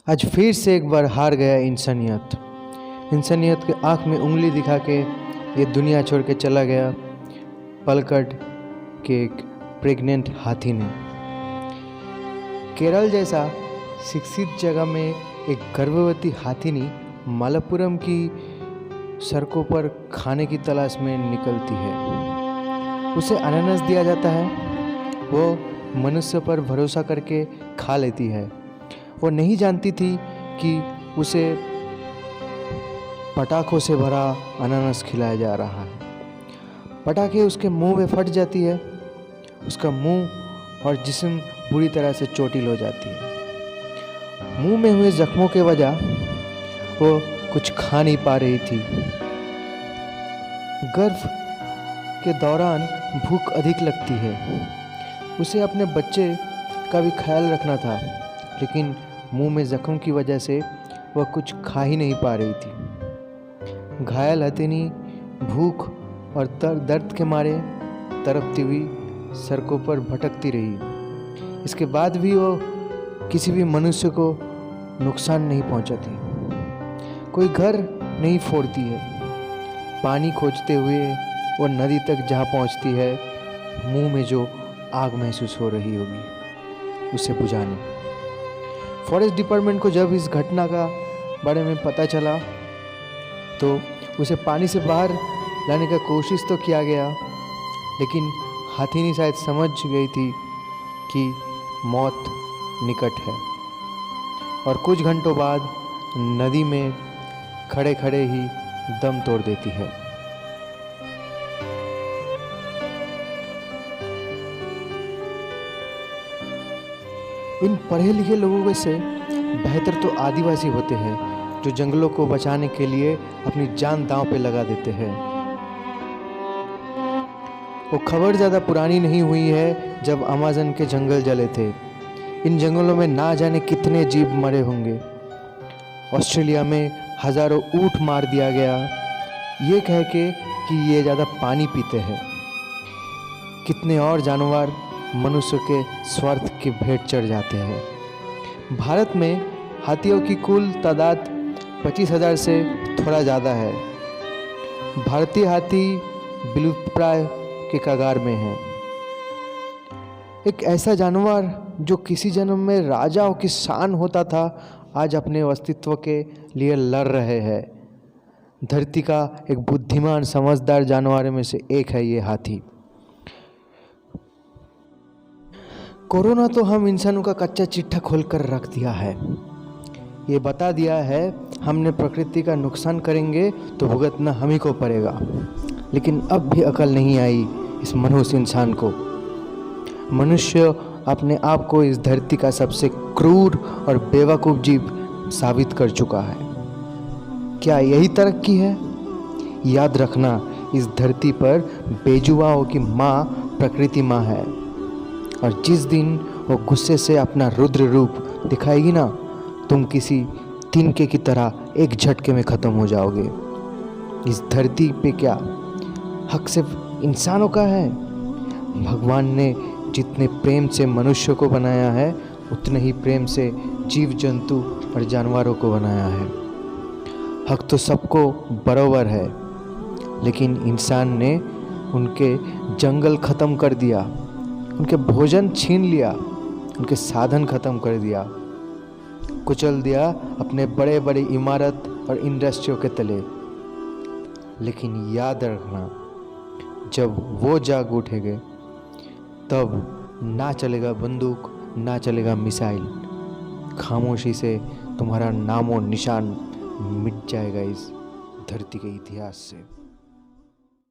आज फिर से एक बार हार गया इंसानियत के आंख में उंगली दिखा के ये दुनिया छोड़ के चला गया पलकट के एक प्रेग्नेंट हाथी ने। केरल जैसा शिक्षित जगह में एक गर्भवती हाथीनी मालापुरम की सड़कों पर खाने की तलाश में निकलती है। उसे अनानास दिया जाता है, वो मनुष्य पर भरोसा करके खा लेती है। वो नहीं जानती थी कि उसे पटाखों से भरा अनानास खिलाया जा रहा है। पटाखे उसके मुंह में फट जाती है, उसका मुंह और जिस्म बुरी तरह से चोटिल हो जाती है। मुंह में हुए जख्मों के वजह वो कुछ खा नहीं पा रही थी। गर्भ के दौरान भूख अधिक लगती है। उसे अपने बच्चे का भी ख्याल रखना था, लेकिन मुंह में जख्म की वजह से वह कुछ खा ही नहीं पा रही थी। घायल हथिनी भूख और दर्द के मारे तड़पती हुई सड़कों पर भटकती रही। इसके बाद भी वो किसी भी मनुष्य को नुकसान नहीं पहुंचाती, कोई घर नहीं फोड़ती है। पानी खोजते हुए वो नदी तक जहाँ पहुंचती है, मुंह में जो आग महसूस हो रही होगी उसे बुझाने। फॉरेस्ट डिपार्टमेंट को जब इस घटना का बारे में पता चला तो उसे पानी से बाहर लाने का कोशिश तो किया गया, लेकिन हाथीनी शायद समझ गई थी कि मौत निकट है और कुछ घंटों बाद नदी में खड़े खड़े ही दम तोड़ देती है। इन पढ़े लिखे लोगों से बेहतर तो आदिवासी होते हैं जो जंगलों को बचाने के लिए अपनी जान दांव पे लगा देते हैं। वो खबर ज़्यादा पुरानी नहीं हुई है जब अमेज़न के जंगल जले थे। इन जंगलों में ना जाने कितने जीव मरे होंगे। ऑस्ट्रेलिया में हज़ारों ऊँट मार दिया गया ये कह के कि ये ज़्यादा पानी पीते हैं। कितने और जानवर मनुष्य के स्वार्थ की भेंट चढ़ जाते हैं। भारत में हाथियों की कुल तादाद 25,000 से थोड़ा ज़्यादा है। भारतीय हाथी विलुप्तप्राय के कगार में है। एक ऐसा जानवर जो किसी जन्म में राजाओं की शान होता था, आज अपने अस्तित्व के लिए लड़ रहे हैं। धरती का एक बुद्धिमान समझदार जानवर में से एक है ये हाथी। कोरोना तो हम इंसानों का कच्चा चिट्ठा खोलकर रख दिया है। ये बता दिया है हमने प्रकृति का नुकसान करेंगे तो भुगतना हम ही को पड़ेगा। लेकिन अब भी अकल नहीं आई इस मनुष्य इंसान को। मनुष्य अपने आप को इस धरती का सबसे क्रूर और बेवकूफ़ जीव साबित कर चुका है। क्या यही तरक्की है? याद रखना, इस धरती पर बेजुबाओं की माँ प्रकृति माँ है, और जिस दिन वो गुस्से से अपना रुद्र रूप दिखाएगी ना, तुम किसी तिनके की तरह एक झटके में ख़त्म हो जाओगे। इस धरती पे क्या हक सिर्फ इंसानों का है? भगवान ने जितने प्रेम से मनुष्य को बनाया है, उतने ही प्रेम से जीव जंतु और जानवरों को बनाया है। हक तो सबको बराबर है, लेकिन इंसान ने उनके जंगल ख़त्म कर दिया, उनके भोजन छीन लिया, उनके साधन ख़त्म कर दिया, कुचल दिया अपने बड़े बड़े इमारत और इंडस्ट्रियों के तले। लेकिन याद रखना, जब वो जाग उठेंगे तब ना चलेगा बंदूक, ना चलेगा मिसाइल। खामोशी से तुम्हारा नामो निशान मिट जाएगा इस धरती के इतिहास से।